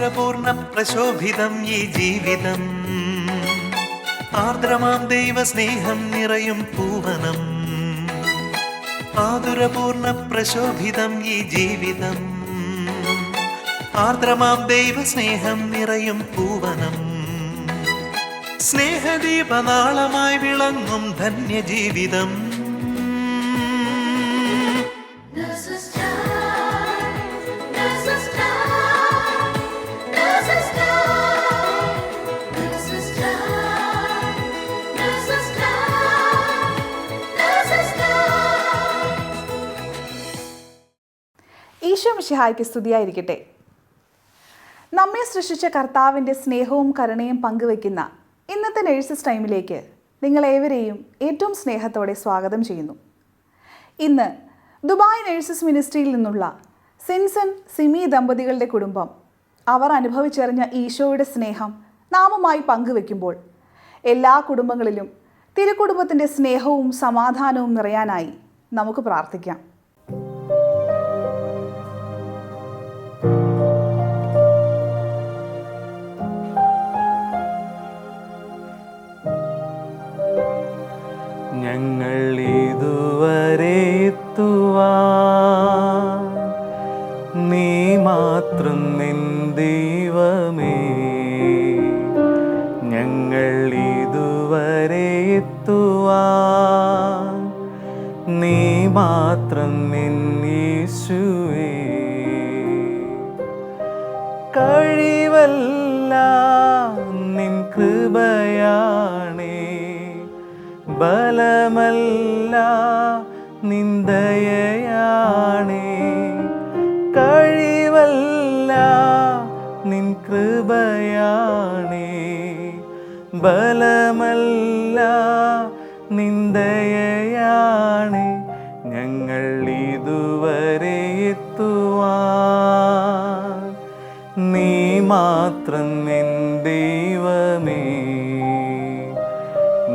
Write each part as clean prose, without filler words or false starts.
ആതുരപൂർണ്ണ പ്രശോഭിതം ഈ ജീവിതം, ആർദ്രമാം ദൈവസ്നേഹം നിറയും പൂവനം. ആതുരപൂർണ്ണ പ്രശോഭിതം ഈ ജീവിതം, ആർദ്രമാം ദൈവസ്നേഹം നിറയും പൂവനം. സ്നേഹദീപനാളമായി വിളങ്ങും ധന്യജീവിതം. ഈശോ മിശിഹായ്ക്ക് സ്തുതിയായിരിക്കട്ടെ. നമ്മെ സൃഷ്ടിച്ച കർത്താവിൻ്റെ സ്നേഹവും കരുണയും പങ്കുവയ്ക്കുന്ന ഇന്നത്തെ നേഴ്സസ് ടൈമിലേക്ക് നിങ്ങളേവരെയും ഏറ്റവും സ്നേഹത്തോടെ സ്വാഗതം ചെയ്യുന്നു. ഇന്ന് ദുബായ് നേഴ്സസ് മിനിസ്ട്രിയിൽ നിന്നുള്ള സിൻസൺ സിമി ദമ്പതികളുടെ കുടുംബം അവർ അനുഭവിച്ചറിഞ്ഞ ഈശോയുടെ സ്നേഹം നാമുമായി പങ്കുവെക്കുമ്പോൾ എല്ലാ കുടുംബങ്ങളിലും തിരുക്കുടുംബത്തിൻ്റെ സ്നേഹവും സമാധാനവും നിറയാനായി നമുക്ക് പ്രാർത്ഥിക്കാം. ഞങ്ങൾ ഇതുവരെ എത്തുവാൻ നീ മാത്രം നിൻ ദൈവമേ. ഞങ്ങൾ ഇതുവരെ എത്തുവാൻ നീ മാത്രം നിൻ യേശുവേ. കഴിവല്ല നിൻ കൃപയാണേ, ബലമല്ല നിന്ദയയാണേ. കഴിവല്ല നിൻ കൃപയാണേ, ബലമല്ല നിന്ദയയാണേ. ഞങ്ങൾ ഇതുവരെ എത്തുവാൻ നീ മാത്രം നിൻ ദൈവമേ.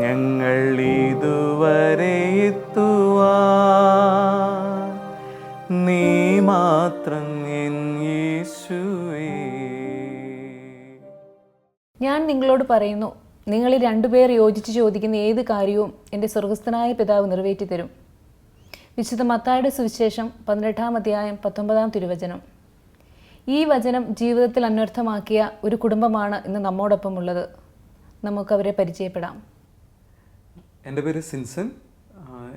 ഞങ്ങൾ ഇതുവരെ എത്തുവാൻ നീ മാത്രം എൻ യേശുവേ. ഞാൻ നിങ്ങളോട് പറയുന്നു, നിങ്ങളിൽ രണ്ടുപേർ യോജിച്ച് ചോദിക്കുന്ന ഏത് കാര്യവും എൻ്റെ സ്വർഗസ്ഥനായ പിതാവ് നിറവേറ്റി തരും. വിശുദ്ധ മത്തായിയുടെ സുവിശേഷം 18-ാം അധ്യായം 19-ാം തിരുവചനം. ഈ വചനം ജീവിതത്തിൽ അന്വർത്ഥമാക്കിയ ഒരു കുടുംബമാണ് ഇന്ന് നമ്മോടൊപ്പം ഉള്ളത്. നമുക്കവരെ പരിചയപ്പെടാം. എൻ്റെ പേര് സിൻസൺ,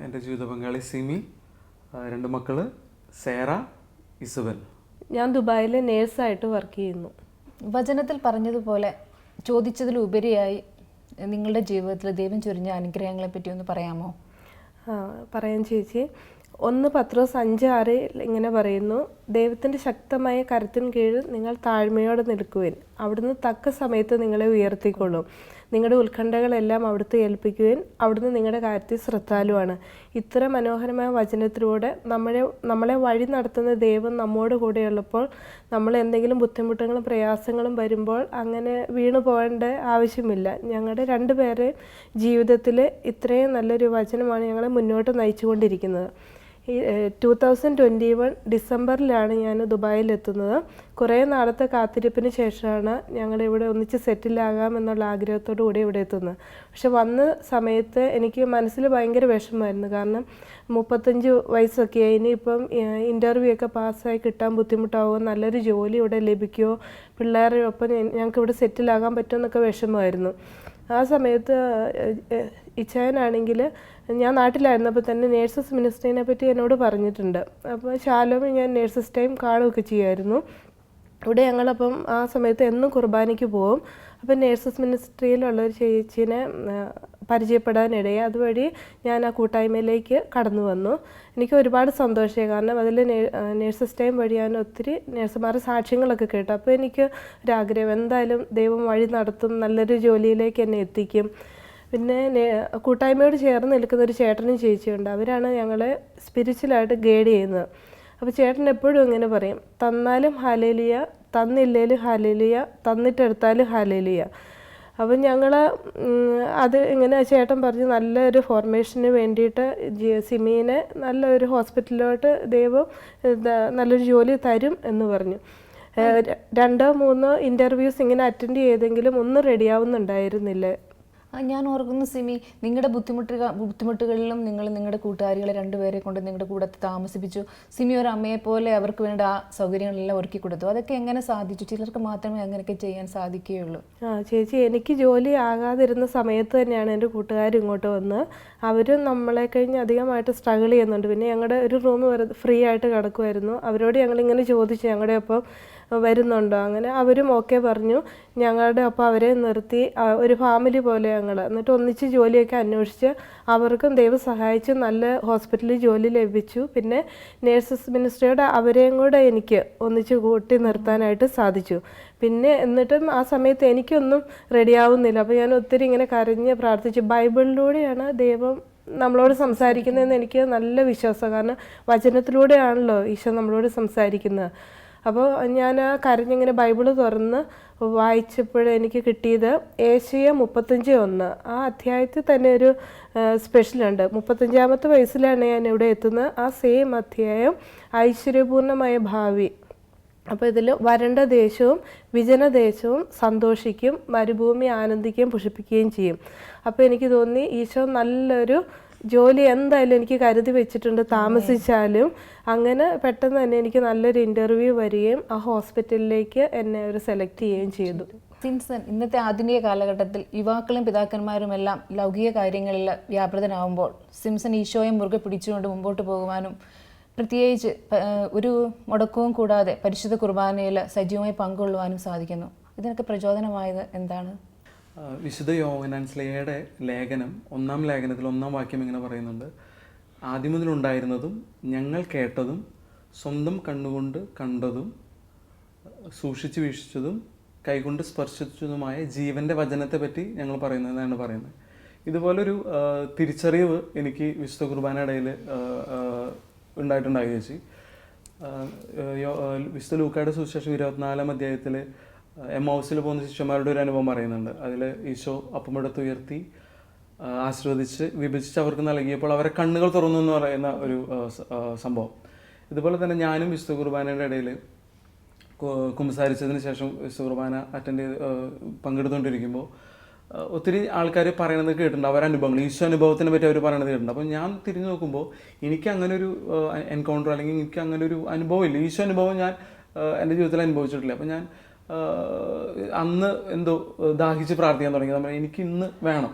എൻ്റെ ജീവിത പങ്കാളി സിമി, 2 മക്കള് സേറ, ഇസുബൽ. ഞാൻ ദുബായിൽ നേഴ്സായിട്ട് വർക്ക് ചെയ്യുന്നു. വചനത്തിൽ പറഞ്ഞതുപോലെ ചോദിച്ചതിലുപരിയായി നിങ്ങളുടെ ജീവിതത്തിൽ ദൈവം ചൊരിഞ്ഞ അനുഗ്രഹങ്ങളെ പറ്റി ഒന്ന് പറയാമോ? പറയാൻ ചേച്ചി, 1 പത്രോസ് 5:6 ഇങ്ങനെ പറയുന്നു, ദൈവത്തിൻ്റെ ശക്തമായ കരത്തിന് കീഴിൽ നിങ്ങൾ താഴ്മയോടെ നിൽക്കുവിൻ, അവിടുന്ന് തക്ക സമയത്ത് നിങ്ങളെ ഉയർത്തിക്കൊള്ളും. നിങ്ങളുടെ ഉത്കണ്ഠകളെല്ലാം അവിടുത്തെ ഏൽപ്പിക്കുവിൻ, അവിടുന്ന് നിങ്ങളുടെ കാര്യത്തിൽ ശ്രദ്ധാലുവാണ്. ഇത്ര മനോഹരമായ വചനത്തിലൂടെ നമ്മളെ വഴി നടത്തുന്ന ദൈവം നമ്മോട് കൂടെയുള്ളപ്പോൾ നമ്മൾ എന്തെങ്കിലും ബുദ്ധിമുട്ടുകളും പ്രയാസങ്ങളും വരുമ്പോൾ അങ്ങനെ വീണു പോകേണ്ട ആവശ്യമില്ല. ഞങ്ങളുടെ 2 പേരെ ജീവിതത്തിൽ ഇത്രയും നല്ലൊരു വചനമാണ് ഞങ്ങളെ മുന്നോട്ട് നയിച്ചുകൊണ്ടിരിക്കുന്നത്. 2021 ഡിസംബറിലാണ് ഞാൻ ദുബായിലെത്തുന്നത്. കുറേ നാളത്തെ കാത്തിരിപ്പിന് ശേഷമാണ് ഞങ്ങളിവിടെ ഒന്നിച്ച് സെറ്റിലാകാമെന്നുള്ള ആഗ്രഹത്തോടു കൂടി ഇവിടെ എത്തുന്നത്. പക്ഷെ വന്ന സമയത്ത് എനിക്ക് മനസ്സിൽ ഭയങ്കര വിഷമമായിരുന്നു. കാരണം 35 വയസ്സൊക്കെ ഇനിയിപ്പം ഇൻ്റർവ്യൂ ഒക്കെ പാസ്സായി കിട്ടാൻ ബുദ്ധിമുട്ടാവുമോ, നല്ലൊരു ജോലി ഇവിടെ ലഭിക്കുമോ, പിള്ളേരുടെ ഒപ്പം ഞങ്ങൾക്ക് ഇവിടെ സെറ്റിലാകാൻ പറ്റുമെന്നൊക്കെ വിഷമമായിരുന്നു. ആ സമയത്ത് ഇച്ചായനാണെങ്കിൽ ഞാൻ നാട്ടിലായിരുന്നപ്പോൾ തന്നെ നേഴ്സസ് മിനിസ്ട്രീനെ പറ്റി എന്നോട് പറഞ്ഞിട്ടുണ്ട്. അപ്പോൾ ശാലോമിൽ ഞാൻ നേഴ്സസ് ടൈം കാണുകയൊക്കെ ചെയ്യുമായിരുന്നു. ഇവിടെ ഞങ്ങളപ്പം ആ സമയത്ത് എന്നും കുർബാനയ്ക്ക് പോകും. അപ്പം നേഴ്സസ് മിനിസ്ട്രിയിലുള്ളൊരു ചേച്ചീനെ പരിചയപ്പെടാനിടയായി. അതുവഴി ഞാൻ ആ കൂട്ടായ്മയിലേക്ക് കടന്നു വന്നു. എനിക്ക് ഒരുപാട് സന്തോഷമായി. കാരണം അതിൽ നേഴ്സസ് ടൈം വഴി ഞാൻ ഒത്തിരി നേഴ്സുമാരുടെ സാക്ഷ്യങ്ങളൊക്കെ കേട്ടു. അപ്പോൾ എനിക്ക് ഒരാഗ്രഹം, എന്തായാലും ദൈവം വഴി നടത്തും, നല്ലൊരു ജോലിയിലേക്ക് എന്നെ എത്തിക്കും. പിന്നെ കൂട്ടായ്മയോട് ചേർന്ന് നിൽക്കുന്ന ഒരു ചേട്ടനും ചേച്ചിയുണ്ട്. അവരാണ് ഞങ്ങളെ സ്പിരിച്വലായിട്ട് ഗൈഡ് ചെയ്യുന്നത്. അപ്പോൾ ചേട്ടൻ എപ്പോഴും ഇങ്ങനെ പറയും, തന്നാലും ഹല്ലേലൂയ, തന്നില്ലേലും ഹല്ലേലൂയ, തന്നിട്ടെടുത്താലും ഹല്ലേലൂയ. അപ്പം ഞങ്ങൾ അത് ഇങ്ങനെ ചേട്ടൻ പറഞ്ഞ് നല്ലൊരു ഫോർമേഷന് വേണ്ടിയിട്ട് സിമീനെ നല്ലൊരു ഹോസ്പിറ്റലിലോട്ട് ദൈവം നല്ലൊരു ജോലി തരും എന്ന് പറഞ്ഞു. രണ്ടോ മൂന്നോ ഇൻ്റർവ്യൂസ് ഇങ്ങനെ അറ്റൻഡ് ചെയ്തെങ്കിലും ഒന്നും റെഡിയാവുന്നുണ്ടായിരുന്നില്ല. ഞാൻ ഓർക്കുന്നു സിമി, നിങ്ങളുടെ ബുദ്ധിമുട്ടുകളിലും നിങ്ങൾ നിങ്ങളുടെ കൂട്ടുകാരികളെ രണ്ടുപേരെ കൊണ്ട് നിങ്ങളുടെ കൂടെ താമസിപ്പിച്ചു. സിമി ഒരു അമ്മയെ പോലെ അവർക്ക് വേണ്ട ആ സൗകര്യങ്ങളെല്ലാം ഒരുക്കി കൊടുത്തു. അതൊക്കെ എങ്ങനെ സാധിച്ചു? ചിലർക്ക് മാത്രമേ അങ്ങനെയൊക്കെ ചെയ്യാൻ സാധിക്കുകയുള്ളൂ. ചേച്ചി, എനിക്ക് ജോലി ആകാതിരുന്ന സമയത്ത് തന്നെയാണ് എൻ്റെ കൂട്ടുകാർ ഇങ്ങോട്ട് വന്ന്. അവരും നമ്മളെ കഴിഞ്ഞ് അധികമായിട്ട് സ്ട്രഗിൾ ചെയ്യുന്നുണ്ട്. പിന്നെ ഞങ്ങളുടെ ഒരു റൂം ഫ്രീ ആയിട്ട് കിടക്കുമായിരുന്നു. അവരോട് ഞങ്ങളിങ്ങനെ ചോദിച്ചു ഞങ്ങളുടെ ഒപ്പം വരുന്നുണ്ടോ. അങ്ങനെ അവരും ഓക്കെ പറഞ്ഞു. ഞങ്ങളുടെ ഒപ്പം അവരെ നിർത്തി ഒരു ഫാമിലി പോലെ ഞങ്ങൾ എന്നിട്ട് ഒന്നിച്ച് ജോലിയൊക്കെ അന്വേഷിച്ച് അവർക്കും ദൈവം സഹായിച്ച് നല്ല ഹോസ്പിറ്റലിൽ ജോലി ലഭിച്ചു. പിന്നെ നേഴ്സസ് മിനിസ്ട്രിയുടെ അവരെയും കൂടെ എനിക്ക് ഒന്നിച്ച് കൂട്ടി നിർത്താനായിട്ട് സാധിച്ചു. പിന്നെ എന്നിട്ടും ആ സമയത്ത് എനിക്കൊന്നും റെഡിയാവുന്നില്ല. അപ്പോൾ ഞാൻ ഒത്തിരി ഇങ്ങനെ കരഞ്ഞ് പ്രാർത്ഥിച്ചു. ബൈബിളിലൂടെയാണ് ദൈവം നമ്മളോട് സംസാരിക്കുന്നതെന്ന് എനിക്ക് നല്ല വിശ്വാസം. കാരണം വചനത്തിലൂടെയാണല്ലോ ഈശോ നമ്മളോട് സംസാരിക്കുന്നത്. അപ്പോൾ ഞാൻ ആ കരഞ്ഞിങ്ങനെ ബൈബിള് തുറന്ന് വായിച്ചപ്പോഴെനിക്ക് കിട്ടിയത് ഏശയ്യ 35:1. ആ അധ്യായത്തിൽ തന്നെ ഒരു സ്പെഷ്യലുണ്ട്. 35-ാമത്തെ വയസ്സിലാണ് ഞാൻ ഇവിടെ എത്തുന്നത്. ആ സെയിം അധ്യായം ഐശ്വര്യപൂർണമായ ഭാവി. അപ്പോൾ ഇതിൽ വരണ്ട ദേശവും വിജനദേശവും സന്തോഷിക്കും, മരുഭൂമി ആനന്ദിക്കുകയും പുഷ്പിക്കുകയും ചെയ്യും. അപ്പോൾ എനിക്ക് തോന്നി ഈശോ നല്ലൊരു ജോലി എന്തായാലും എനിക്ക് കരുതി വെച്ചിട്ടുണ്ട്, താമസിച്ചാലും. അങ്ങനെ പെട്ടെന്ന് തന്നെ എനിക്ക് നല്ലൊരു ഇൻ്റർവ്യൂ വരികയും ആ ഹോസ്പിറ്റലിലേക്ക് എന്നെ അവർ സെലക്ട് ചെയ്യുകയും ചെയ്തു. സിൻസൺ, ഇന്നത്തെ ആധുനിക കാലഘട്ടത്തിൽ യുവാക്കളും പിതാക്കന്മാരും എല്ലാം ലൗകിക കാര്യങ്ങളിൽ വ്യാപൃതനാവുമ്പോൾ സിംസൺ ഈശോയെ മുറുകെ പിടിച്ചുകൊണ്ട് മുമ്പോട്ട് പോകുവാനും പ്രത്യേകിച്ച് ഒരു മുടക്കവും കൂടാതെ പരിശുദ്ധ കുർബാനയിൽ സജീവമായി പങ്കുകൊള്ളുവാനും സാധിക്കുന്നു. ഇതിനൊക്കെ പ്രചോദനമായത് എന്താണ്? വിശുദ്ധ യോഹന്നാൻ സ്ലീഹയുടെ ലേഖനം 1-ാം ലേഖനത്തിൽ 1-ാം വാക്യം ഇങ്ങനെ പറയുന്നുണ്ട്: ആദ്യം മുതലുണ്ടായിരുന്നതും ഞങ്ങൾ കേട്ടതും സ്വന്തം കണ്ണുകൊണ്ട് കണ്ടതും സൂക്ഷിച്ചു വീക്ഷിച്ചതും കൈകൊണ്ട് സ്പർശിച്ചതുമായ ജീവൻ്റെ വചനത്തെ പറ്റി ഞങ്ങൾ പറയുന്നതെന്നാണ് പറയുന്നത്. ഇതുപോലൊരു തിരിച്ചറിവ് എനിക്ക് വിശുദ്ധ കുർബാനയിടയിൽ ഉണ്ടായിട്ടുണ്ടായി ചേച്ചി. വിശുദ്ധ ലൂക്കായുടെ സുവിശേഷം 24-ാം അധ്യായത്തിൽ എമ്മൗസിൽ പോകുന്ന ശിഷ്യന്മാരുടെ ഒരു അനുഭവം പറയുന്നുണ്ട്. അതിൽ ഈശോ അപ്പമെടുത്ത് ഉയർത്തി ആശീർവദിച്ച് വിഭജിച്ച് അവർക്ക് നൽകിയപ്പോൾ അവരെ കണ്ണുകൾ തുറന്നു എന്ന് പറയുന്ന ഒരു സംഭവം. ഇതുപോലെ തന്നെ ഞാനും വിശുദ്ധ കുർബാനയുടെ ഇടയിൽ കുമ്പസാരിച്ചതിന് ശേഷം വിശുദ്ധ കുർബാന പങ്കെടുത്തുകൊണ്ടിരിക്കുമ്പോൾ ഒത്തിരി ആൾക്കാർ പറയണത് കേട്ടിട്ടുണ്ട്, അവരനുഭവങ്ങൾ, ഈശോ അനുഭവത്തിനെ പറ്റി അവർ പറയണത് കേട്ടിട്ടുണ്ട്. അപ്പോൾ ഞാൻ തിരിഞ്ഞു നോക്കുമ്പോൾ എനിക്ക് അങ്ങനെ ഒരു എൻകൗണ്ടർ അല്ലെങ്കിൽ എനിക്ക് അങ്ങനെ ഒരു അനുഭവം ഇല്ല. ഈശോ അനുഭവം ഞാൻ എൻ്റെ ജീവിതത്തിൽ അനുഭവിച്ചിട്ടില്ല. അപ്പോൾ ഞാൻ അന്ന് എന്തോ ദാഹിച്ച് പ്രാർത്ഥിക്കാൻ തുടങ്ങി. നമ്മൾ എനിക്ക് ഇന്ന് വേണം,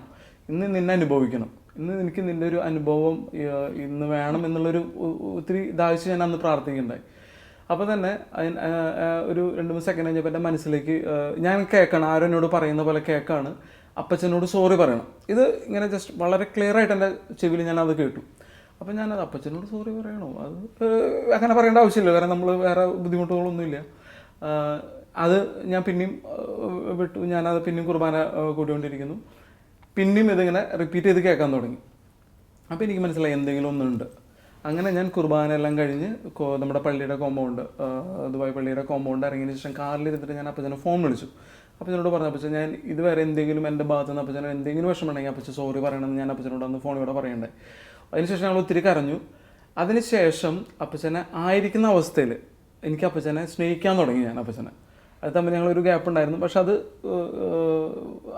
ഇന്ന് നിന്നെ അനുഭവിക്കണം, ഇന്ന് എനിക്ക് നിൻ്റെ ഒരു അനുഭവം ഇന്ന് വേണം എന്നുള്ളൊരു ഒത്തിരി ദാഹിച്ച് ഞാൻ അന്ന് പ്രാർത്ഥിക്കുന്നുണ്ടായി. അപ്പോൾ തന്നെ ഒരു 2-3 സെക്കൻഡ് കഴിഞ്ഞപ്പോൾ എൻ്റെ മനസ്സിലേക്ക് ഞാൻ കേൾക്കണം, ആരും എന്നോട് പറയുന്ന പോലെ കേൾക്കാണ്, അപ്പച്ചനോട് സോറി പറയണം. ഇത് ഇങ്ങനെ ജസ്റ്റ് വളരെ ക്ലിയർ ആയിട്ട് എൻ്റെ ചെവിയിൽ ഞാനത് കേട്ടു. അപ്പം ഞാനത് അപ്പച്ചനോട് സോറി പറയണോ? അത് അങ്ങനെ പറയേണ്ട ആവശ്യമില്ല, കാരണം നമ്മൾ വേറെ ബുദ്ധിമുട്ടുകളൊന്നുമില്ല. അത് ഞാൻ പിന്നെയും വിട്ടു. ഞാനത് പിന്നെയും കുർബാന കൂടിക്കൊണ്ടിരിക്കുന്നു. പിന്നെയും ഇതിങ്ങനെ റിപ്പീറ്റ് ചെയ്ത് കേൾക്കാൻ തുടങ്ങി. അപ്പോൾ എനിക്ക് മനസ്സിലായി എന്തെങ്കിലും ഒന്നുണ്ട്. അങ്ങനെ ഞാൻ കുർബാന എല്ലാം കഴിഞ്ഞ് നമ്മുടെ പള്ളിയുടെ കോമ്പൗണ്ട്, ദുബായ് പള്ളിയുടെ കോമ്പൗണ്ട് ഇറങ്ങിയതിന് ശേഷം കാറിലിരുന്നിട്ട് ഞാൻ അപ്പച്ചനെ ഫോൺ വിളിച്ചു. അപ്പച്ചനോട് പറഞ്ഞു, അപ്പച്ചൻ ഞാൻ ഇതുവരെ എന്തെങ്കിലും എൻ്റെ ഭാഗത്ത് നിന്ന് അപ്പച്ചനെ എന്തെങ്കിലും വിഷമമുണ്ടെങ്കിൽ അപ്പച്ചൻ സോറി പറയണമെന്ന് ഞാൻ അപ്പച്ചനോട് അന്ന് ഫോണിലൂടെ പറയണ്ടേ. അതിനുശേഷം ഞങ്ങൾ ഒത്തിരി കരഞ്ഞു. അതിനുശേഷം അപ്പച്ചനെ ആയിരിക്കുന്ന അവസ്ഥയിൽ എനിക്ക് അപ്പച്ചനെ സ്നേഹിക്കാൻ തുടങ്ങി. ഞാൻ അപ്പച്ചനെ അത് തമ്മിൽ ഞങ്ങളൊരു ഗ്യാപ്പ് ഉണ്ടായിരുന്നു. പക്ഷെ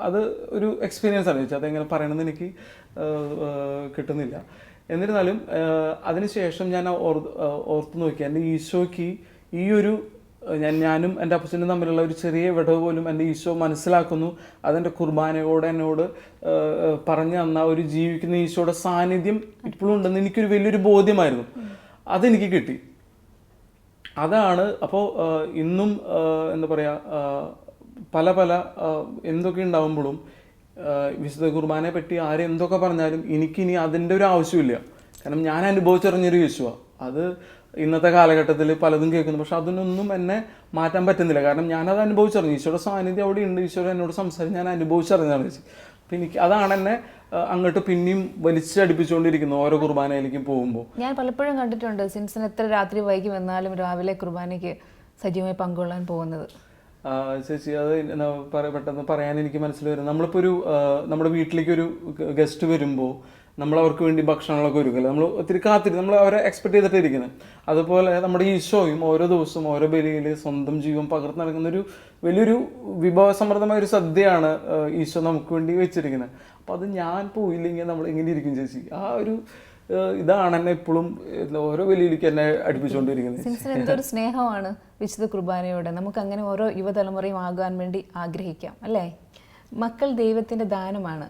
അത് ഒരു എക്സ്പീരിയൻസ് ആണ് ചോദിച്ചാൽ അതെങ്ങനെ പറയണമെന്ന് എനിക്ക് കിട്ടുന്നില്ല. എന്നിരുന്നാലും അതിനുശേഷം ഞാൻ ഓർത്ത് നോക്കി എൻ്റെ ഈശോയ്ക്ക് ഈ ഒരു ഞാനും എൻ്റെ അപ്പച്ചനും തമ്മിലുള്ള ഒരു ചെറിയ വിടവ് പോലും എൻ്റെ ഈശോ മനസ്സിലാക്കുന്നു. അതെൻ്റെ കുർബാനയോടെ എന്നോട് പറഞ്ഞു തന്ന ഒരു ജീവിക്കുന്ന ഈശോയുടെ സാന്നിധ്യം ഇപ്പോഴും ഉണ്ടെന്ന് എനിക്കൊരു വലിയൊരു ബോധ്യമായിരുന്നു. അതെനിക്ക് കിട്ടി. അതാണ്. അപ്പോൾ ഇന്നും എന്താ പറയുക, പല എന്തൊക്കെ ഉണ്ടാകുമ്പോഴും വിശുദ്ധ കുർബാനയെ പറ്റി ആരും എന്തൊക്കെ പറഞ്ഞാലും എനിക്കിനി അതിൻ്റെ ഒരു ആവശ്യമില്ല. കാരണം ഞാൻ അനുഭവിച്ചറിഞ്ഞൊരു യേശുവാണ്. അത് ഇന്നത്തെ കാലഘട്ടത്തിൽ പലതും കേൾക്കുന്നു, പക്ഷെ അതിനൊന്നും എന്നെ മാറ്റാൻ പറ്റുന്നില്ല. കാരണം ഞാനത് അനുഭവിച്ചറിഞ്ഞു. ഈശോയുടെ സാന്നിധ്യം അവിടെ ഉണ്ട്, ഈശോയുടെ എന്നോട് സംസാരിച്ച് ഞാൻ അനുഭവിച്ചറിഞ്ഞാണ് വെച്ച്. അപ്പം എനിക്ക് അതാണ് എന്നെ അങ്ങോട്ട് പിന്നെയും വലിച്ചടിപ്പിച്ചുകൊണ്ടിരിക്കുന്നു ഓരോ കുർബാനയിലേക്കും പോകുമ്പോൾ. ഞാൻ പലപ്പോഴും കണ്ടിട്ടുണ്ട് സിൻസൺ എത്ര രാത്രി വൈകി വന്നാലും രാവിലെ കുർബാനയ്ക്ക് സജീവമായി പങ്കുകൊള്ളാൻ പോകുന്നത്. ചേച്ചി, അത് പെട്ടെന്ന് പറയാൻ എനിക്ക് മനസ്സിൽ വരും. നമ്മളിപ്പോൾ നമ്മുടെ വീട്ടിലേക്ക് ഒരു ഗസ്റ്റ് വരുമ്പോൾ നമ്മൾ അവർക്ക് വേണ്ടി ഭക്ഷണങ്ങളൊക്കെ ഒരുക്കില്ല, നമ്മൾ ഒത്തിരി നമ്മൾ അവരെ എക്സ്പെക്ട് ചെയ്തിട്ട് ഇരിക്കുന്നത്. അതുപോലെ നമ്മുടെ ഈശോയും ഓരോ ദിവസവും ഓരോ ബലിയിൽ സ്വന്തം ജീവൻ പകർന്നു നടക്കുന്നൊരു വലിയൊരു വിഭവസമൃദ്ധമായ ഒരു സദ്യയാണ് ഈശോ നമുക്ക് വേണ്ടി വെച്ചിരിക്കുന്നത്. അപ്പോൾ അത് ഞാൻ പോയില്ലെങ്കിൽ നമ്മൾ എങ്ങനെ ഇരിക്കും ചേച്ചി? ആ ഒരു ഇതാണ് എന്നെ എപ്പോഴും ഓരോ ബലിയിലേക്ക് എന്നെ അടുപ്പിച്ചുകൊണ്ടിരിക്കുന്നത്. സിൻസിന് എന്തൊരു സ്നേഹമാണ് വിശുദ്ധ കുർബാനയോട്. നമുക്ക് അങ്ങനെ ഓരോ യുവതലമുറയും ആകാൻ വേണ്ടി ആഗ്രഹിക്കാം അല്ലേ? മക്കൾ ദൈവത്തിൻ്റെ ദാനമാണ്.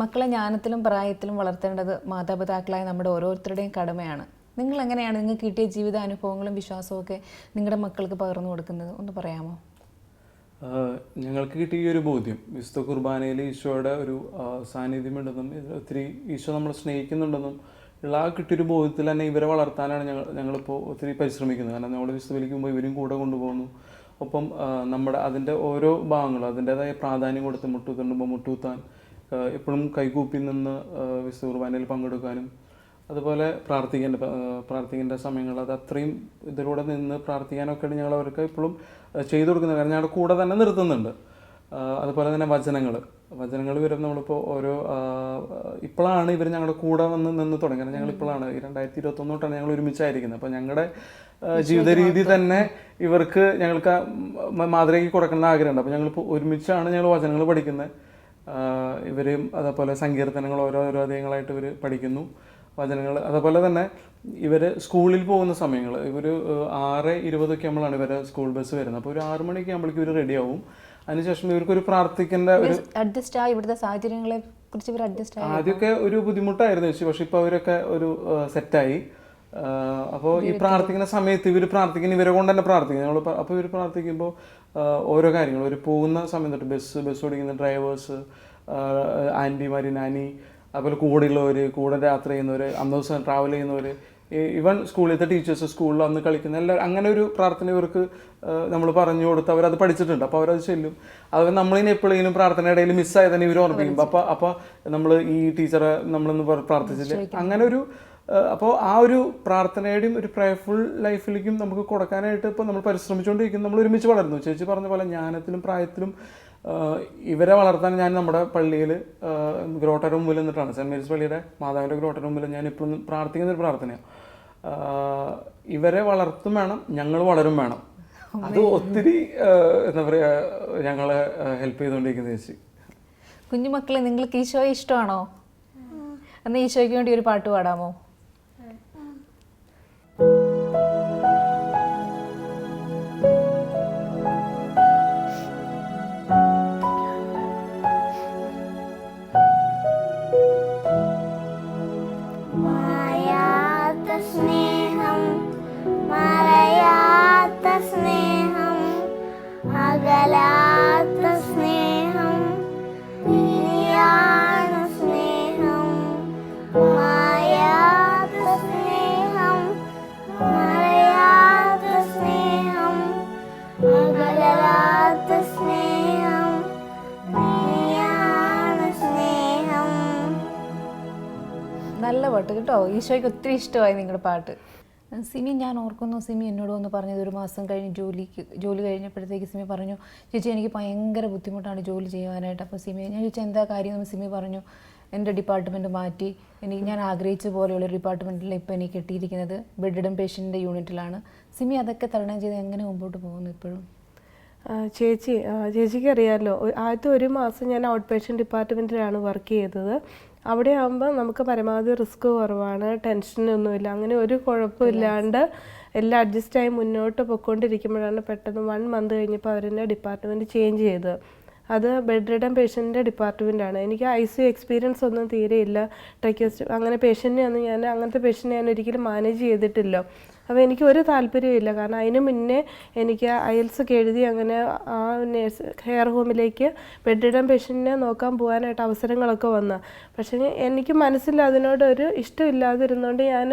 മക്കളെ ജ്ഞാനത്തിലും പ്രായത്തിലും വളർത്തേണ്ടത് മാതാപിതാക്കളായ നമ്മുടെ ഓരോരുത്തരുടെയും കടമയാണ്. നിങ്ങൾ എങ്ങനെയാണ് നിങ്ങൾക്ക് കിട്ടിയ ജീവിതാനുഭവങ്ങളും വിശ്വാസവും ഒക്കെ നിങ്ങളുടെ മക്കൾക്ക് പകർന്നു കൊടുക്കുന്നത്? ഒന്ന് പറയാമോ? ഞങ്ങൾക്ക് കിട്ടിയ ഒരു ബോധ്യം വിശുദ്ധ കുർബാനയിൽ ഈശോയുടെ ഒരു സാന്നിധ്യമുണ്ടെന്നും ഒത്തിരി ഈശോ നമ്മളെ സ്നേഹിക്കുന്നുണ്ടെന്നും ഉള്ള ആ കിട്ടിയൊരു ബോധ്യത്തിൽ തന്നെ ഇവരെ വളർത്താനാണ് ഞങ്ങളിപ്പോൾ ഒത്തിരി പരിശ്രമിക്കുന്നത്. കാരണം നമ്മൾ വിശുദ്ധ ബലിക്കുമ്പോൾ ഇവരും കൂടെ കൊണ്ടുപോകുന്നു. ഒപ്പം നമ്മുടെ അതിൻ്റെ ഓരോ ഭാഗങ്ങളും അതിൻ്റേതായ പ്രാധാന്യം കൊടുത്ത് മുട്ടുകുത്തുമ്പോൾ മുട്ടുകുത്താൻ, എപ്പോഴും കൈകൂപ്പി നിന്ന് വിശുദ്ധ കുർബാനയിൽ പങ്കെടുക്കാനും, അതുപോലെ പ്രാർത്ഥിക്കേണ്ട സമയങ്ങൾ അത് അത്രയും ഇതിലൂടെ നിന്ന് പ്രാർത്ഥിക്കാനൊക്കെയാണ് ഞങ്ങൾ അവർക്ക് ഇപ്പോഴും ചെയ്തു കൊടുക്കുന്നത്. കാരണം ഞങ്ങളുടെ കൂടെ തന്നെ നിർത്തുന്നുണ്ട്. അതുപോലെ തന്നെ വചനങ്ങൾ വരും. നമ്മളിപ്പോൾ ഓരോ ഇപ്പോഴാണ് ഇവർ ഞങ്ങളുടെ കൂടെ നിന്ന് തുടങ്ങി. കാരണം ഞങ്ങൾ ഇപ്പോഴാണ് 2021 തൊട്ടാണ് ഞങ്ങൾ ഒരുമിച്ചായിരിക്കുന്നത്. അപ്പോൾ ഞങ്ങളുടെ ജീവിത രീതി തന്നെ ഇവർക്ക് ഞങ്ങൾക്ക് മാതൃകയാക്കി കൊടുക്കുന്ന ആഗ്രഹമുണ്ട്. അപ്പോൾ ഞങ്ങളിപ്പോൾ ഒരുമിച്ചാണ് ഞങ്ങൾ വചനങ്ങൾ പഠിക്കുന്നത്. ഇവരും അതേപോലെ സങ്കീർത്തനങ്ങൾ ഓരോ അധ്യായങ്ങളായിട്ട് ഇവർ പഠിക്കുന്നു, വചനങ്ങൾ. അതുപോലെ തന്നെ ഇവർ സ്കൂളിൽ പോകുന്ന സമയങ്ങൾ ഇവർ 6:20 ആകുമ്പോഴാണ് ഇവരെ സ്കൂൾ ബസ് വരുന്നത്. അപ്പോൾ ഒരു 6 മണിക്ക് ആകുമ്പോഴേക്കും ഇവർ റെഡിയാവും. അതിനുശേഷം ഇവർക്കൊരു പ്രാർത്ഥിക്കേണ്ട ഒരു ഇവിടുത്തെ സാഹചര്യങ്ങളെ കുറിച്ച് ഇവർ അഡ്ജസ്റ്റ് ആദ്യമൊക്കെ ഒരു ബുദ്ധിമുട്ടായിരുന്നു ചേച്ചി. പക്ഷെ ഇപ്പോൾ അവരൊക്കെ ഒരു സെറ്റായി. അപ്പോൾ ഈ പ്രാർത്ഥിക്കുന്ന സമയത്ത് ഇവർ ഇവരെ കൊണ്ട് തന്നെ പ്രാർത്ഥിക്കും ഞങ്ങൾ. അപ്പോൾ ഇവർ പ്രാർത്ഥിക്കുമ്പോൾ ഓരോ കാര്യങ്ങൾ ഇവർ പോകുന്ന സമയം തൊട്ട് ബസ് ഓടിക്കുന്ന ഡ്രൈവേഴ്സ്, ആൻറ്റിമാർ, നാനി, അതുപോലെ കൂടെ യാത്ര ചെയ്യുന്നവർ, അന്ന് ദിവസം ട്രാവൽ ചെയ്യുന്നവർ, ഈവൻ സ്കൂളിലത്തെ ടീച്ചേഴ്സ്, സ്കൂളിൽ അന്ന് കളിക്കുന്ന എല്ലാവരും, അങ്ങനെ ഒരു പ്രാർത്ഥന ഇവർക്ക് നമ്മൾ പറഞ്ഞു കൊടുത്ത് അവരത് പഠിച്ചിട്ടുണ്ട്. അപ്പോൾ അവരത് ചെല്ലും. അതുപോലെ നമ്മളിനി എപ്പോഴെങ്കിലും പ്രാർത്ഥനയുടെ ഇടയിൽ മിസ്സായി തന്നെ ഇവർ ഓർമ്മിക്കും. അപ്പോൾ നമ്മൾ ഈ ടീച്ചറെ നമ്മളൊന്ന് പ്രാർത്ഥിച്ചില്ലേ, അങ്ങനെ ഒരു. അപ്പോൾ ആ ഒരു പ്രാർത്ഥനയുടെയും ഒരു പ്രയർഫുൾ ലൈഫിലേക്കും നമുക്ക് കൊടുക്കാനായിട്ട് ഇപ്പോൾ നമ്മൾ പരിശ്രമിച്ചുകൊണ്ടിരിക്കുന്നു. നമ്മൾ ഒരുമിച്ച് വളരുന്നു. ചേച്ചി പറഞ്ഞ പോലെ ജ്ഞാനത്തിലും പ്രായത്തിലും ഇവരെ വളർത്താൻ ഞാൻ നമ്മുടെ പള്ളിയിൽ ഗ്രോട്ടയുടെ മുമ്പിൽ നിന്നിട്ടാണ്, സെൻറ്റ് മേരീസ് പള്ളിയുടെ മാതാവിൻ്റെ ഗ്രോട്ടയുടെ മുമ്പിൽ ഞാൻ ഇപ്പോഴും പ്രാർത്ഥിക്കുന്നൊരു പ്രാർത്ഥനയാണ്. ഇവരെ വളർത്തും വേണം, ഞങ്ങൾ വളരും വേണം. അത് ഒത്തിരി എന്താ പറയുക ഞങ്ങളെ ഹെൽപ്പ് ചെയ്തുകൊണ്ടിരിക്കുന്ന ചേച്ചി. കുഞ്ഞുമക്കളെ, നിങ്ങൾക്ക് ഈശോയെ ഇഷ്ടമാണോ? എന്നാൽ ഈശോയ്ക്ക് വേണ്ടി ഒരു പാട്ട് പാടാമോ? സ്നേഹം മറയാത്ത സ്നേഹം അകലാത്ത സ്നേഹം നീയാണ് സ്നേഹം മായാത്ത സ്നേഹം മറയാത്ത സ്നേഹം അകലാത്ത സ്നേഹം നീയാണ് സ്നേഹം. നല്ല പാട്ട് കേട്ടോ. ഈശോയ്ക്ക് ഒത്തിരി ഇഷ്ടമായി നിങ്ങളുടെ പാട്ട്. സിമി, ഞാൻ ഓർക്കുന്നു സിമി എന്നോട് വന്ന് പറഞ്ഞത്, ഒരു മാസം കഴിഞ്ഞ് ജോലി കഴിഞ്ഞപ്പോഴത്തേക്ക് സിമി പറഞ്ഞു, ചേച്ചി എനിക്ക് ഭയങ്കര ബുദ്ധിമുട്ടാണ് ജോലി ചെയ്യാനായിട്ട്. അപ്പോൾ സിമി, ഞാൻ ചോദിച്ചാൽ എന്താ കാര്യം എന്ന് സിമി പറഞ്ഞു, എൻ്റെ ഡിപ്പാർട്ട്മെൻറ്റ് മാറ്റി ഞാൻ ആഗ്രഹിച്ച പോലെയുള്ളൊരു ഡിപ്പാർട്ട്മെൻറ്റിൽ ഇപ്പോൾ എനിക്ക് കിട്ടിയിരിക്കുന്നത് ബെഡ് പേഷ്യൻ്റെ യൂണിറ്റിലാണ്. സിമി അതൊക്കെ തരണം ചെയ്ത് എങ്ങനെ മുമ്പോട്ട് പോകുന്നു ഇപ്പോഴും? ചേച്ചിക്ക് അറിയാമല്ലോ, ആദ്യത്തെ ഒരു മാസം ഞാൻ ഔട്ട് പേഷ്യൻ്റ് ഡിപ്പാർട്ട്മെൻറ്റിലാണ് വർക്ക് ചെയ്തത്. അവിടെ ആകുമ്പോൾ നമുക്ക് പരമാവധി റിസ്ക് കുറവാണ്, ടെൻഷനൊന്നുമില്ല, അങ്ങനെ ഒരു കുഴപ്പമില്ലാണ്ട് എല്ലാം അഡ്ജസ്റ്റായി മുന്നോട്ട് പൊയ്ക്കൊണ്ടിരിക്കുമ്പോഴാണ് പെട്ടെന്ന് 1 മന്ത് കഴിഞ്ഞപ്പോൾ അവരെന്നെ ഡിപ്പാർട്ട്മെൻറ്റ് ചേഞ്ച് ചെയ്തത്. അത് ബെഡ് റിഡൻ പേഷ്യൻ്റെ ഡിപ്പാർട്ട്മെൻറ്റാണ്. എനിക്ക് ICU എക്സ്പീരിയൻസ് ഒന്നും തീരെയില്ല. അങ്ങനെ അങ്ങനത്തെ പേഷ്യൻറ്റിനെ ഞാൻ ഒരിക്കലും മാനേജ് ചെയ്തിട്ടില്ല. അപ്പോൾ എനിക്ക് ഒരു താല്പര്യമില്ല. കാരണം അതിന് മുന്നേ എനിക്ക് IELTS ഒക്കെ എഴുതി അങ്ങനെ ആ കെയർ ഹോമിലേക്ക് ബെഡ് റിഡൻ പേഷ്യൻറ്റിനെ നോക്കാൻ പോകാനായിട്ട് അവസരങ്ങളൊക്കെ വന്നു. പക്ഷേ എനിക്ക് മനസ്സിൽ അതിനോടൊരു ഇഷ്ടമില്ലാതിരുന്നുകൊണ്ട് ഞാൻ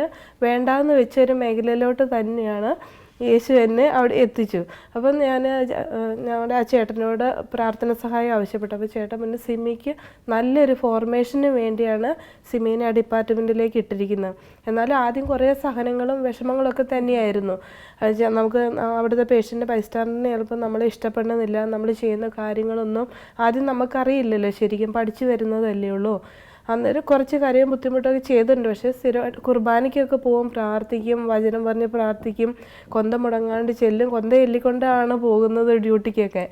വേണ്ടാന്ന് വെച്ചൊരു മേഖലയിലോട്ട് തന്നെയാണ് യേശു എന്നെ അവിടെ എത്തിച്ചു. അപ്പം ഞാൻ ഞങ്ങളുടെ ആ ചേട്ടനോട് പ്രാർത്ഥന സഹായം ആവശ്യപ്പെട്ടു. അപ്പോൾ ചേട്ടൻ പിന്നെ സിമിക്ക് നല്ലൊരു ഫോർമേഷന് വേണ്ടിയാണ് സിമീനെ ആ ഡിപ്പാർട്ട്മെൻറ്റിലേക്ക് ഇട്ടിരിക്കുന്നത്. എന്നാലും ആദ്യം കുറേ സഹനങ്ങളും വിഷമങ്ങളൊക്കെ തന്നെയായിരുന്നു. നമുക്ക് അവിടുത്തെ പേഷ്യൻ്റ് ബൈസ്റ്റാൻഡറിനെ ചിലപ്പോൾ നമ്മളെ ഇഷ്ടപ്പെടുന്നില്ല, നമ്മൾ ചെയ്യുന്ന കാര്യങ്ങളൊന്നും ആദ്യം നമുക്കറിയില്ലല്ലോ, ശരിക്കും പഠിച്ചു വരുന്നതല്ലേ ഉള്ളൂ. അന്നേരം കുറച്ച് കാര്യവും ബുദ്ധിമുട്ടൊക്കെ ചെയ്തിട്ടുണ്ട്. പക്ഷേ സ്ഥിരമായിട്ട് കുർബാനയ്ക്കൊക്കെ പോകും, പ്രാർത്ഥിക്കും, വചനം പറഞ്ഞ് പ്രാർത്ഥിക്കും, കൊന്ത മുടങ്ങാണ്ട് ചെല്ലും, കൊന്ത ചൊല്ലിക്കൊണ്ടാണ് പോകുന്നത് ഡ്യൂട്ടിക്കൊക്കെ.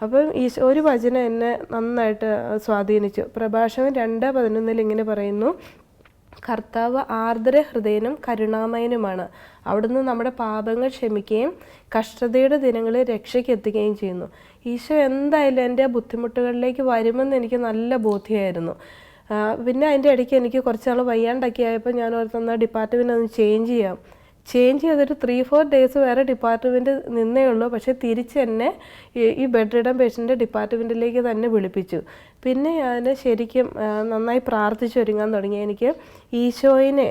അപ്പം ഒരു വചനം എന്നെ നന്നായിട്ട് സ്വാധീനിച്ചു. പ്രഭാഷകൻ 2:11 ഇങ്ങനെ പറയുന്നു: കർത്താവ് ആർദ്ര ഹൃദയനും കരുണാമയനുമാണ്. അവിടുന്ന് നമ്മുടെ പാപങ്ങൾ ക്ഷമിക്കുകയും കഷ്ടതയുടെ ദിനങ്ങളിൽ രക്ഷയ്ക്ക് എത്തുകയും ചെയ്യുന്നു. ഈശോ എന്തായാലും എൻ്റെ ബുദ്ധിമുട്ടുകളിലേക്ക് വരുമെന്ന് എനിക്ക് നല്ല ബോധ്യമായിരുന്നു. പിന്നെ അതിൻ്റെ ഇടയ്ക്ക് എനിക്ക് കുറച്ച് നാൾ വയ്യാണ്ടൊക്കെ ആയപ്പോൾ ഞാൻ ഓർത്തുന്ന ഡിപ്പാർട്ട്മെൻറ്റ് ഒന്ന് ചേഞ്ച് ചെയ്തൊരു 3-4 ഡേയ്സ് വേറെ ഡിപ്പാർട്ട്മെൻറ്റ് നിന്നേ ഉള്ളൂ. പക്ഷേ തിരിച്ച് എന്നെ ഈ ബെഡ് റിഡൻ പേഷ്യൻ്റെ ഡിപ്പാർട്ട്മെൻറ്റിലേക്ക് തന്നെ വിളിപ്പിച്ചു. പിന്നെ ഞാൻ ശരിക്കും നന്നായി പ്രാർത്ഥിച്ചൊരുങ്ങാൻ തുടങ്ങി. എനിക്ക് ഈശോയിനെ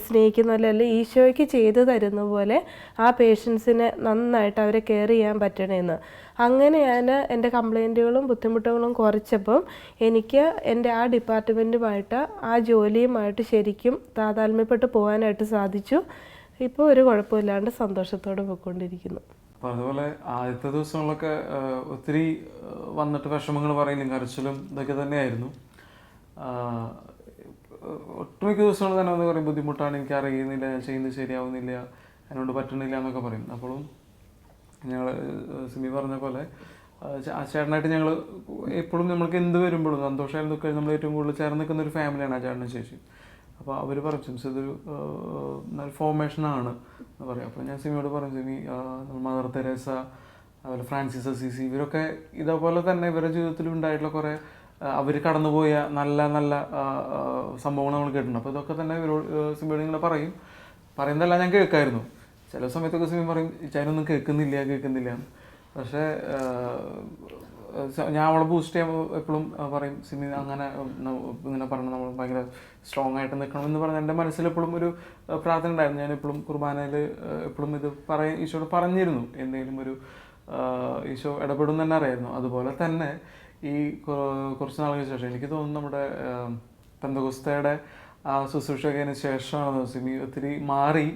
സ്നേഹിക്കുന്ന പോലെ, അല്ല ഈശോയ്ക്ക് ചെയ്തു തരുന്ന പോലെ ആ പേഷ്യൻസിനെ നന്നായിട്ട് അവരെ കെയർ ചെയ്യാൻ പറ്റണമെന്ന്. അങ്ങനെ ഞാൻ എൻ്റെ കംപ്ലൈൻറ്റുകളും ബുദ്ധിമുട്ടുകളും കുറച്ചപ്പം എനിക്ക് എൻ്റെ ആ ഡിപ്പാർട്ട്മെൻറ്റുമായിട്ട് ആ ജോലിയുമായിട്ട് ശരിക്കും താതാത്മ്യപ്പെട്ട് പോകാനായിട്ട് സാധിച്ചു. ഇപ്പോൾ ഒരു കുഴപ്പമില്ലാണ്ട് സന്തോഷത്തോടെ പോയിക്കൊണ്ടിരിക്കുന്നു. അപ്പോൾ അതുപോലെ ആദ്യത്തെ ദിവസങ്ങളിലൊക്കെ ഒത്തിരി വന്നിട്ട് വിഷമങ്ങൾ പറയലും കരച്ചിലും ഇതൊക്കെ തന്നെയായിരുന്നു. ഒട്ടുമിക്ക ദിവസങ്ങൾ തന്നെ വന്ന് പറയും ബുദ്ധിമുട്ടാണ്, എനിക്ക് അറിയുന്നില്ല, ഞാൻ ചെയ്യുന്നത് ശരിയാവുന്നില്ല, എന്നോട് പറ്റണില്ല എന്നൊക്കെ പറയും. അപ്പോഴും ഞങ്ങൾ സിമി പറഞ്ഞ പോലെ ആ ചേട്ടനായിട്ട് ഞങ്ങൾ എപ്പോഴും നമ്മൾക്ക് എന്ത് വരുമ്പോഴും സന്തോഷമായാലും ദുഃഖമായാലും നമ്മൾ ഏറ്റവും കൂടുതൽ ചേർന്ന് നിൽക്കുന്ന ഒരു ഫാമിലിയാണ് ആ ചേട്ടനും ചേച്ചി. അപ്പോൾ അവർ പറഞ്ഞു സിംസ് ഇതൊരു നല്ല ഫോർമേഷനാണ് എന്ന് പറയും. അപ്പോൾ ഞാൻ സിമിയോട് പറഞ്ഞു, സിമി മദർ തെരേസ, അതുപോലെ ഫ്രാൻസിസ് അസീസി, ഇവരൊക്കെ ഇതേപോലെ തന്നെ ഇവരുടെ ജീവിതത്തിൽ ഉണ്ടായിട്ടുള്ള കുറേ അവർ കടന്നുപോയ നല്ല നല്ല സംഭവങ്ങൾ നമ്മൾ കേട്ടിട്ടുണ്ട്. അപ്പോൾ ഇതൊക്കെ തന്നെ ഇവരോട് സിമിയോട് ഇങ്ങനെ പറയുന്നതല്ല ഞാൻ കേൾക്കായിരുന്നു. ചില സമയത്തൊക്കെ സിമി പറയും ചാനൊന്നും കേൾക്കുന്നില്ല. പക്ഷേ ഞാൻ അവളെ ബൂസ്റ്റ് ചെയ്യുമ്പോൾ എപ്പോഴും പറയും സിമി അങ്ങനെ ഇങ്ങനെ പറഞ്ഞ് നമ്മൾ ഭയങ്കര സ്ട്രോങ് ആയിട്ട് നിൽക്കണം എന്ന് പറഞ്ഞ് എൻ്റെ മനസ്സിലെപ്പോഴും ഒരു പ്രാർത്ഥന ഉണ്ടായിരുന്നു. ഞാൻ എപ്പോഴും കുർബാനയിൽ എപ്പോഴും ഇത് ഈശോയോട് പറഞ്ഞിരുന്നു, എന്തെങ്കിലും ഒരു ഈശോ ഇടപെടും തന്നെ അറിയായിരുന്നു. അതുപോലെ തന്നെ ഈ കുറച്ച് നാളുകൾക്ക് ശേഷം എനിക്ക് തോന്നുന്നു നമ്മുടെ പെന്തക്കോസ്തയുടെ ആ ശുശ്രൂഷകന് ശേഷമാണ് സിമി ഒത്തിരി മാറി,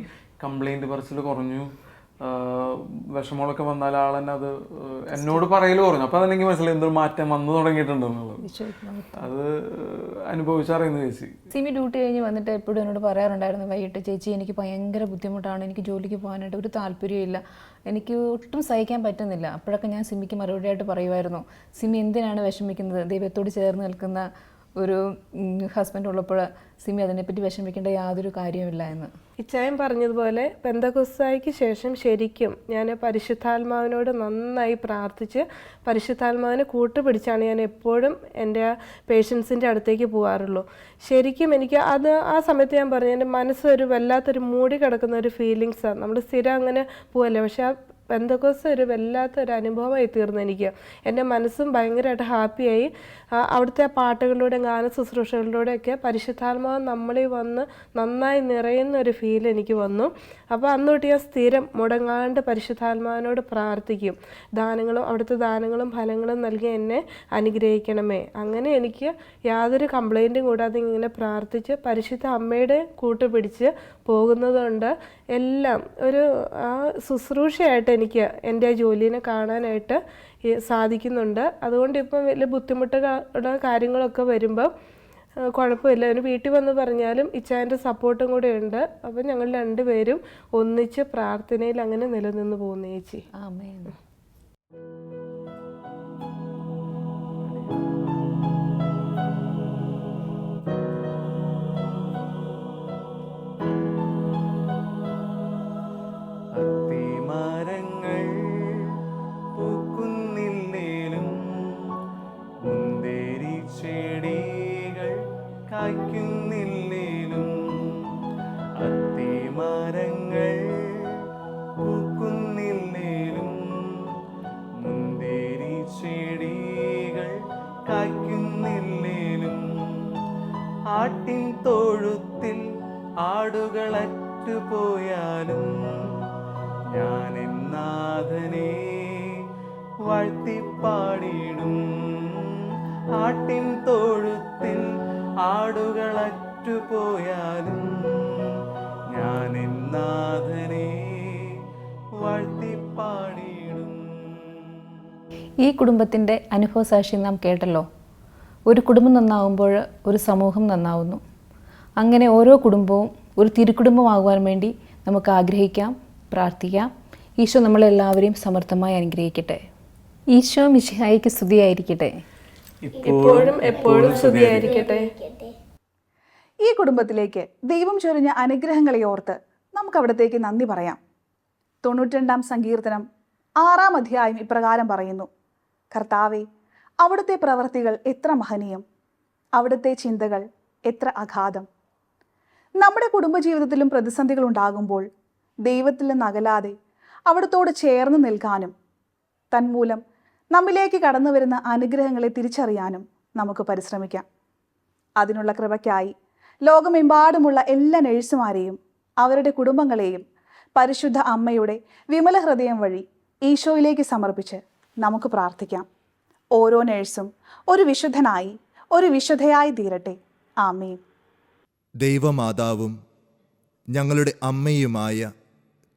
കംപ്ലൈൻറ്റ് പറച്ചിൽ കുറഞ്ഞു, വിഷമങ്ങളൊക്കെ വന്നാൽ ആൾ തന്നെ അത് എന്നോട് പറയൽ കുറഞ്ഞു. അപ്പോൾ അതെനിക്ക് മനസ്സിലായി എന്തൊരു മാറ്റം വന്നു തുടങ്ങിയിട്ടുണ്ടെന്നുള്ളത്. അത് അനുഭവിച്ചറിയുന്നു ചേച്ചി. സിമി ഡ്യൂട്ടി കഴിഞ്ഞ് വന്നിട്ട് എപ്പോഴും എന്നോട് പറയാറുണ്ടായിരുന്നു വൈകിട്ട്, ചേച്ചി എനിക്ക് ഭയങ്കര ബുദ്ധിമുട്ടാണ്, എനിക്ക് ജോലിക്ക് പോകാനായിട്ട് ഒരു താല്പര്യമില്ല, എനിക്ക് ഒട്ടും സഹിക്കാൻ പറ്റുന്നില്ല. അപ്പോഴൊക്കെ ഞാൻ സിമിക്ക് മറുപടിയായിട്ട് പറയുമായിരുന്നു, സിമി എന്തിനാണ് വിഷമിക്കുന്നത്, ദൈവത്തോട് ചേർന്ന് നിൽക്കുന്ന ഒരു ഹസ്ബൻഡ് ഉള്ളപ്പോൾ സിമി അതിനെപ്പറ്റി വിഷമിക്കേണ്ട യാതൊരു കാര്യമില്ല എന്ന്. ഇച്ചായൻ പറഞ്ഞതുപോലെ പെന്തക്കോസ്തായ്ക്ക് ശേഷം ശരിക്കും ഞാൻ പരിശുദ്ധാത്മാവിനോട് നന്നായി പ്രാർത്ഥിച്ച് പരിശുദ്ധാത്മാവിനെ കൂട്ടുപിടിച്ചാണ് ഞാൻ എപ്പോഴും എൻ്റെ പേഷ്യൻസിൻ്റെ അടുത്തേക്ക് പോകാറുള്ളൂ. ശരിക്കും എനിക്ക് അത് ആ സമയത്ത് ഞാൻ പറഞ്ഞു, എൻ്റെ മനസ്സൊരു വല്ലാത്തൊരു മൂടി കിടക്കുന്ന ഒരു ഫീലിങ്സാണ്. നമ്മൾ സ്ഥിരം അങ്ങനെ പോവല്ലേ, പക്ഷെ ആ പെന്തക്കോസ്ത് ഒരു വല്ലാത്തൊരു അനുഭവമായി തീർന്നു എനിക്ക്. എൻ്റെ മനസ്സും ഭയങ്കരമായിട്ട് ഹാപ്പിയായി. അവിടുത്തെ പാട്ടുകളിലൂടെ ഗാന ശുശ്രൂഷകളിലൂടെയൊക്കെ പരിശുദ്ധാത്മാവ് നമ്മളിൽ വന്ന് നന്നായി നിറയുന്ന ഒരു ഫീൽ എനിക്ക് വന്നു. അപ്പോൾ അന്ന് തൊട്ട് ഞാൻ സ്ഥിരം മുടങ്ങാണ്ട് പരിശുദ്ധാത്മാവിനോട് പ്രാർത്ഥിക്കും, അവിടുത്തെ ദാനങ്ങളും ഫലങ്ങളും നൽകി എന്നെ അനുഗ്രഹിക്കണമേ. അങ്ങനെ എനിക്ക് യാതൊരു കംപ്ലൈൻറ്റും കൂടാതെ ഇങ്ങനെ പ്രാർത്ഥിച്ച് പരിശുദ്ധ അമ്മയുടെ കൂട്ടുപിടിച്ച് പോകുന്നതുകൊണ്ട് എല്ലാം ഒരു ആ ശുശ്രൂഷയായിട്ട് എനിക്ക് എൻ്റെ ജോലിനെ കാണാനായിട്ട് സാധിക്കുന്നുണ്ട്. അതുകൊണ്ട് ഇപ്പം വലിയ ബുദ്ധിമുട്ടുകളുടെ കാര്യങ്ങളൊക്കെ വരുമ്പോൾ കുഴപ്പമില്ല. അവന് വീട്ടിൽ വന്ന് പറഞ്ഞാലും ഇച്ചായൻ്റെ സപ്പോർട്ടും കൂടെ ഉണ്ട്. അപ്പം ഞങ്ങൾ രണ്ടുപേരും ഒന്നിച്ച് പ്രാർത്ഥനയിൽ അങ്ങനെ നിലനിന്ന് പോകുന്നു ചേച്ചി. ആമേൻ. ആട്ടിൻ തൊഴുത്തിൽ ആടുകളറ്റുപോയാലും ഞാൻ നാഥനെ വാഴ്ത്തിപ്പാടിടും. ആട്ടിൻ തൊഴുത്തിൽ ആടുകളറ്റുപോയാലും ഞാൻ നാഥനെ വാഴ്ത്തിപ്പാടിടും. ഈ കുടുംബത്തിൻ്റെ അനുഭവസാക്ഷ്യം നാം കേട്ടല്ലോ. ഒരു കുടുംബം നന്നാവുമ്പോൾ ഒരു സമൂഹം നന്നാവുന്നു. അങ്ങനെ ഓരോ കുടുംബവും ഒരു തിരുക്കുടുംബമാകുവാൻ വേണ്ടി നമുക്ക് ആഗ്രഹിക്കാം, പ്രാർത്ഥിക്കാം. ഈശോ നമ്മളെല്ലാവരെയും സമർത്ഥമായി അനുഗ്രഹിക്കട്ടെ. ഈശോ മിശിഹായിക്ക് സ്തുതിയായിരിക്കട്ടെ. ഇപ്പോഴും എപ്പോഴും സ്തുതിയായിരിക്കട്ടെ. ഈ കുടുംബത്തിലേക്ക് ദൈവം ചൊരിഞ്ഞ അനുഗ്രഹങ്ങളെ ഓർത്ത് നമുക്ക് അവിടത്തേക്ക് നന്ദി പറയാം. 92-ാം സങ്കീർത്തനം 6-ാം അധ്യായം ഇപ്രകാരം പറയുന്നു: കർത്താവേ, അവിടുത്തെ പ്രവൃത്തികൾ എത്ര മഹനീയം, അവിടുത്തെ ചിന്തകൾ എത്ര അഗാധം. നമ്മുടെ കുടുംബജീവിതത്തിലും പ്രതിസന്ധികൾ ഉണ്ടാകുമ്പോൾ ദൈവത്തിൽ നിന്ന് അകലാതെ അവിടുത്തോട് ചേർന്ന് നിൽക്കാനും തന്മൂലം നമ്മിലേക്ക് കടന്നു വരുന്ന അനുഗ്രഹങ്ങളെ തിരിച്ചറിയാനും നമുക്ക് പരിശ്രമിക്കാം. അതിനുള്ള കൃപയ്ക്കായി ലോകമെമ്പാടുമുള്ള എല്ലാ നഴ്സുമാരെയും അവരുടെ കുടുംബങ്ങളെയും പരിശുദ്ധ അമ്മയുടെ വിമല ഹൃദയം വഴി ഈശോയിലേക്ക് സമർപ്പിച്ച് നമുക്ക് പ്രാർത്ഥിക്കാം. ഓരോ നഴ്സും ഒരു വിശുദ്ധനായി, ഒരു വിശുദ്ധയായി തീരട്ടെ. ആമേൻ. ദൈവമാതാവും ഞങ്ങളുടെ അമ്മയുമായ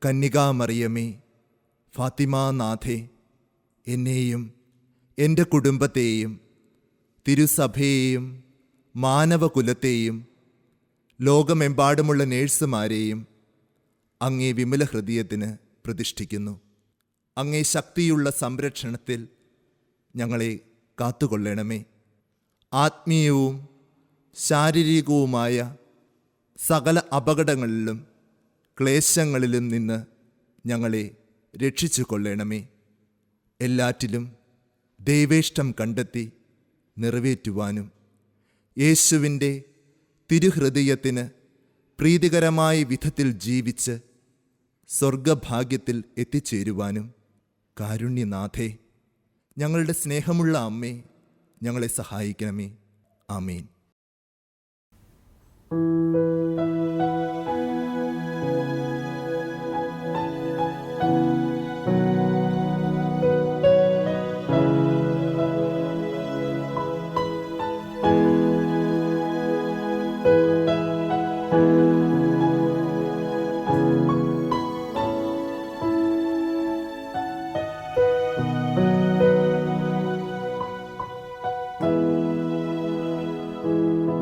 കന്യകാമറിയമേ, ഫാത്തിമാനാഥേ, എന്നെയും എൻ്റെ കുടുംബത്തെയും തിരുസഭയെയും മാനവകുലത്തെയും ലോകമെമ്പാടുമുള്ള നേഴ്സുമാരെയും അങ്ങേ വിമല ഹൃദയത്തിന് പ്രതിഷ്ഠിക്കുന്നു. അങ്ങേ ശക്തിയുള്ള സംരക്ഷണത്തിൽ ഞങ്ങളെ കാത്തുകൊള്ളണമേ. ആത്മീയവും ശാരീരികവുമായ സകല അപകടങ്ങളിലും ക്ലേശങ്ങളിലും നിന്ന് ഞങ്ങളെ രക്ഷിച്ചു കൊള്ളണമേ. എല്ലാറ്റിലും ദൈവേഷ്ടം കണ്ടെത്തി നിറവേറ്റുവാനും യേശുവിൻ്റെ തിരുഹൃദയത്തിന് പ്രീതികരമായ വിധത്തിൽ ജീവിച്ച് സ്വർഗഭാഗ്യത്തിൽ എത്തിച്ചേരുവാനും കാരുണ്യനാഥേ, ഞങ്ങളുടെ സ്നേഹമുള്ള അമ്മേ, ഞങ്ങളെ സഹായിക്കണമേ. ആമേൻ.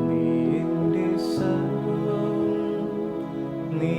നീ എൻ്റെ സർവ്വവും, നീ